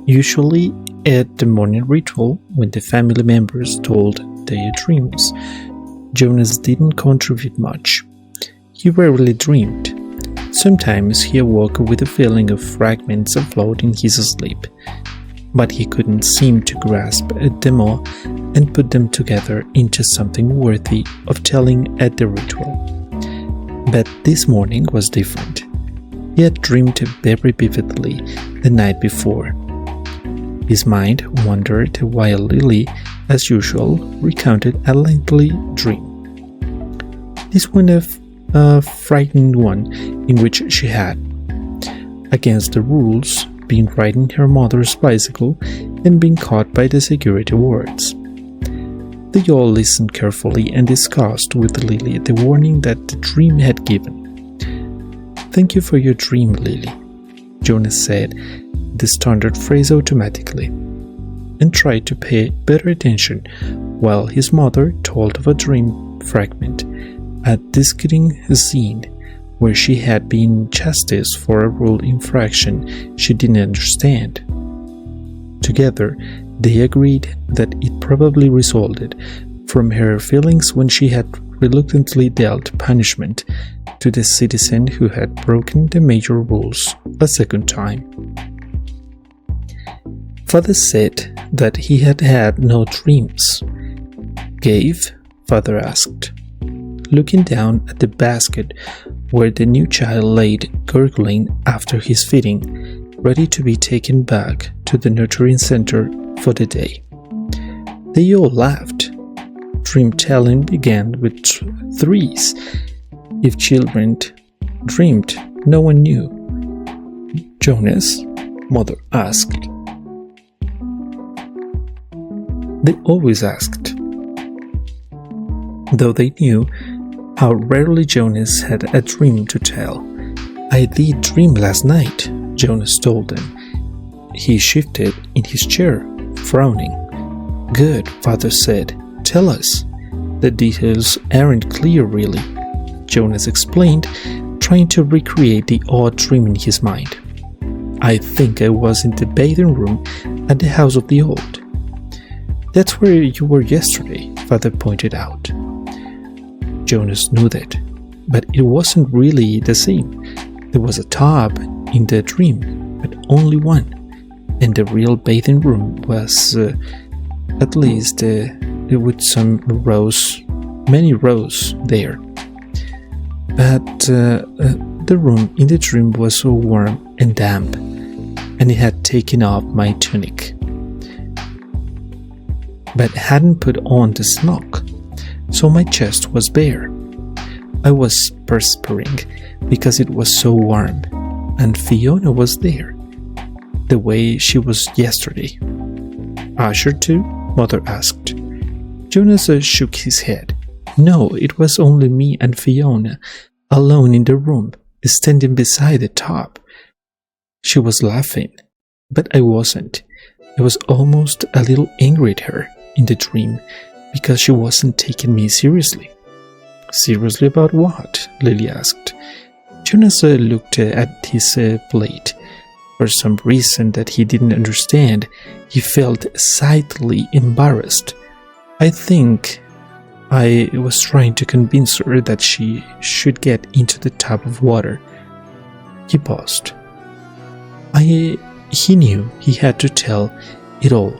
Usually at the morning ritual, when the family members told their dreams, Jonas didn't contribute much. He rarely dreamed. Sometimes he awoke with a feeling of fragments afloat in his sleep, but he couldn't seem to grasp at them all and put them together into something worthy of telling at the ritual. But this morning was different. He had dreamed very vividly the night before. His mind wandered while Lily, as usual, recounted a lengthy dream. This one a frightened one in which she had, against the rules, been riding her mother's bicycle and been caught by the security wards. They all listened carefully and discussed with Lily the warning that the dream had given. "Thank you for your dream, Lily," Jonas said the standard phrase automatically, and tried to pay better attention while his mother told of a dream fragment, a disgusting scene where she had been chastised for a rule infraction she didn't understand. Together, they agreed that it probably resulted from her feelings when she had reluctantly dealt punishment to the citizen who had broken the major rules a second time. Father said that he had had no dreams. "Gave?" Father asked, looking down at the basket where the new child lay gurgling after his feeding, ready to be taken back to the nurturing center for the day. They all laughed. Dream-telling began with threes. If children dreamed, no one knew. "Jonas?" Mother asked. They always asked, though they knew how rarely Jonas had a dream to tell. "I did dream last night," Jonas told them. He shifted in his chair, frowning. "Good," Father said. "Tell us." "The details aren't clear, really," Jonas explained, trying to recreate the odd dream in his mind. "I think I was in the bathing room at the House of the Old." "That's where you were yesterday," Father pointed out. Jonas nodded, but it wasn't really the same. There was a tub in the dream, but only one, and the real bathing room was, at least, with some many rows there. But the room in the dream was so warm and damp, and it had taken off my tunic, but hadn't put on the smock, so my chest was bare. I was perspiring because it was so warm, and Fiona was there, the way she was yesterday. "Asher too?" Mother asked. Jonas shook his head. "No, it was only me and Fiona, alone in the room, standing beside the tub." She was laughing, but I wasn't. I was almost a little angry at her in the dream because she wasn't taking me seriously. "Seriously about what?" Lily asked. Jonas looked at his plate. For some reason that he didn't understand, he felt slightly embarrassed. "I think I was trying to convince her that she should get into the tub of water." He paused. He knew he had to tell it all,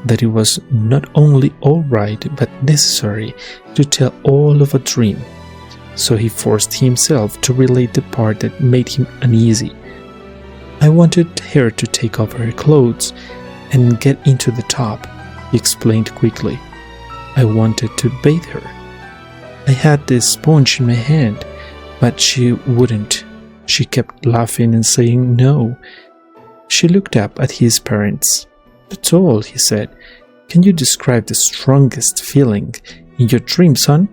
that it was not only all right but necessary to tell all of a dream, so he forced himself to relate the part that made him uneasy. "I wanted her to take off her clothes and get into the tub," he explained quickly. "I wanted to bathe her. I had the sponge in my hand, but she wouldn't. She kept laughing and saying no." She looked up at his parents. "That's all," he said. "Can you describe the strongest feeling in your dream, son?"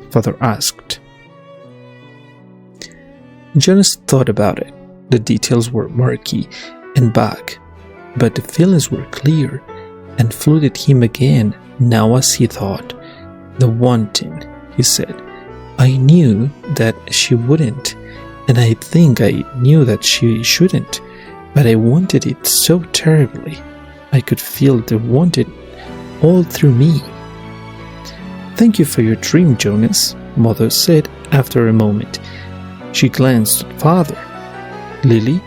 Father asked. Jonas thought about it. The details were murky and vague, but the feelings were clear and flooded him again now as he thought. "The wanting," he said. "I knew that she wouldn't, and I think I knew that she shouldn't. but I wanted it so terribly. I could feel the wanted all through me. Thank you for your dream, Jonas, Mother said after a moment. She glanced at Father. Lily,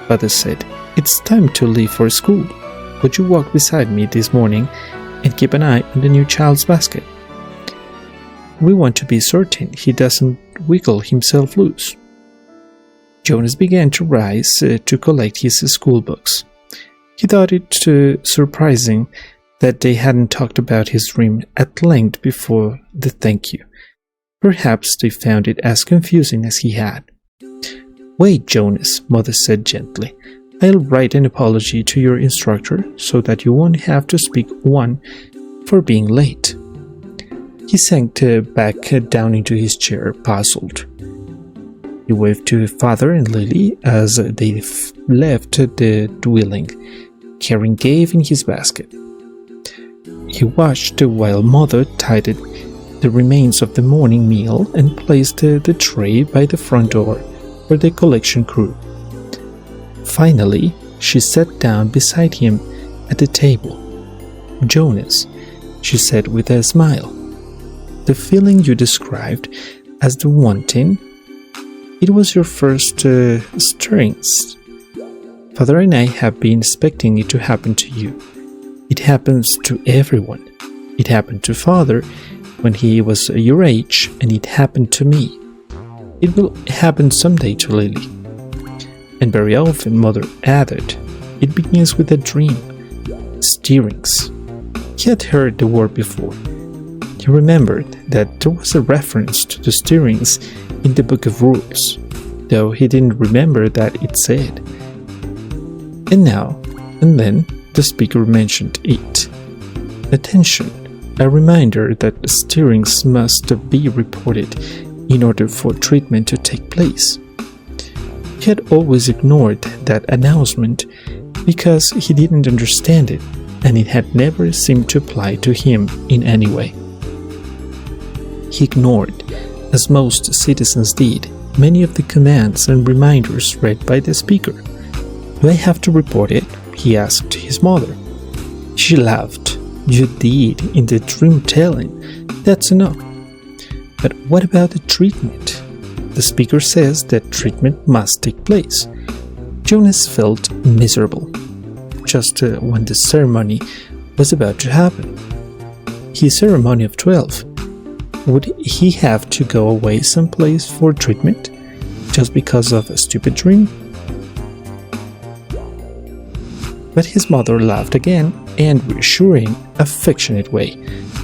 Father said, it's time to leave for school. Would you walk beside me this morning and keep an eye on the new child's basket? We want to be certain he doesn't wiggle himself loose. Jonas began to rise to collect his school books. He thought it surprising that they hadn't talked about his dream at length before the thank you. Perhaps they found it as confusing as he had. Wait, Jonas, Mother said gently. I'll write an apology to your instructor so that you won't have to speak one for being late. He sank back down into his chair, puzzled. He waved to Father and Lily as they left the dwelling, carrying Gabe in his basket. He watched while Mother tidied the remains of the morning meal and placed the tray by the front door for the collection crew. Finally, she sat down beside him at the table. Jonas, she said with a smile, the feeling you described as the wanting, it was your first stirrings. Father and I have been expecting it to happen to you. It happens to everyone. It happened to Father when he was your age, and it happened to me. It will happen someday to Lily. And very often, Mother added, it begins with a dream. Stirrings. He had heard the word before. He remembered that there was a reference to the stirrings in the Book of Rules, though he didn't remember that it said. And now and then the speaker mentioned it. Attention, a reminder that stirrings must be reported in order for treatment to take place. He had always ignored that announcement because he didn't understand it, and it had never seemed to apply to him in any way. He ignored, as most citizens did, many of the commands and reminders read by the speaker. Do I have to report it? He asked his mother. She laughed. You did in the dream telling. That's enough. But what about the treatment? The speaker says that treatment must take place. Jonas felt miserable, just when the ceremony was about to happen. His ceremony of 12. Would he have to go away someplace for treatment, just because of a stupid dream? But his mother laughed again, and reassuring, affectionate way.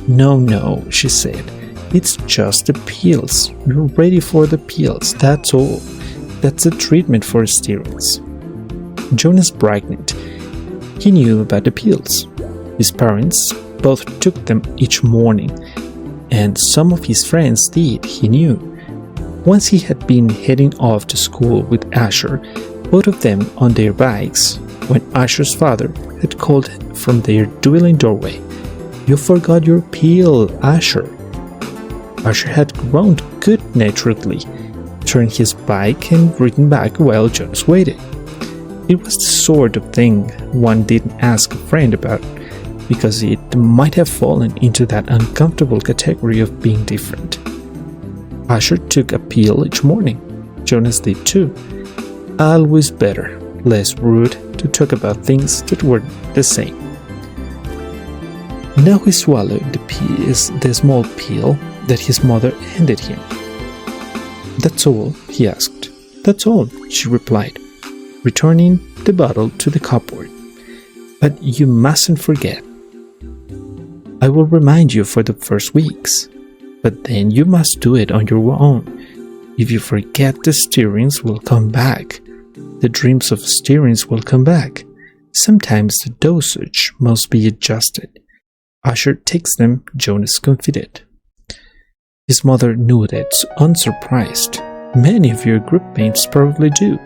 No, she said. It's just the pills. You're ready for the pills, that's all. That's a treatment for stirrings. Jonas brightened. He knew about the pills. His parents both took them each morning, and some of his friends did, he knew. Once he had been heading off to school with Asher, both of them on their bikes, when Asher's father had called from their dwelling doorway, "You forgot your pill, Asher." Asher had groaned good-naturedly, turned his bike and ridden back while Jonas waited. It was the sort of thing one didn't ask a friend about, because it might have fallen into that uncomfortable category of being different. Asher took a pill each morning. Jonas did too. Always better, less rude, to talk about things that were the same. Now he swallowed the small pill that his mother handed him. "That's all?" he asked. "That's all," she replied, returning the bottle to the cupboard. "But you mustn't forget. I will remind you for the first weeks, but then you must do it on your own. If you forget, the stirrings will come back. The dreams of stirrings will come back. Sometimes the dosage must be adjusted. Asher takes them," Jonas confided. His mother nodded, unsurprised. "Many of your groupmates probably do,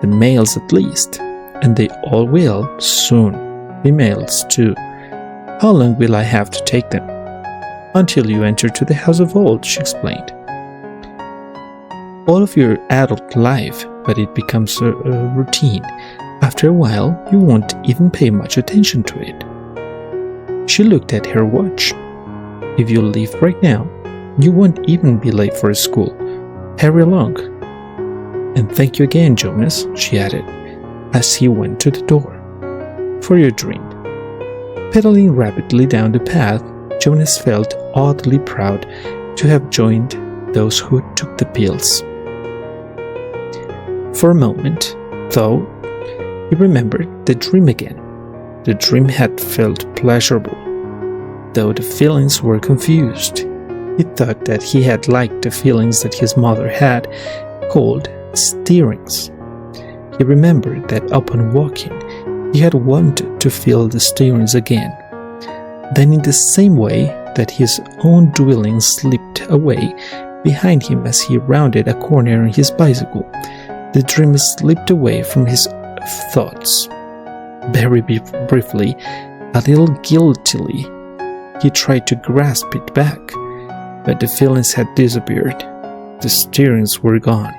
the males at least, and they all will, soon, females too. How long will I have to take them?" "Until you enter to the house of old," she explained. "All of your adult life, but it becomes a routine. After a while, you won't even pay much attention to it. She looked at her watch. If you leave right now, you won't even be late for school. Hurry along. And thank you again, Jonas, she added, as he went to the door, for your dream. Pedaling rapidly down the path, Jonas felt oddly proud to have joined those who took the pills. For a moment, though, he remembered the dream again. The dream had felt pleasurable, though the feelings were confused. He thought that he had liked the feelings that his mother had, called stirrings. He remembered that upon walking, he had wanted to feel the stirrings again. Then, in the same way that his own dwelling slipped away behind him as he rounded a corner on his bicycle, the dream slipped away from his thoughts. Very briefly, a little guiltily, he tried to grasp it back, but the feelings had disappeared. The stirrings were gone.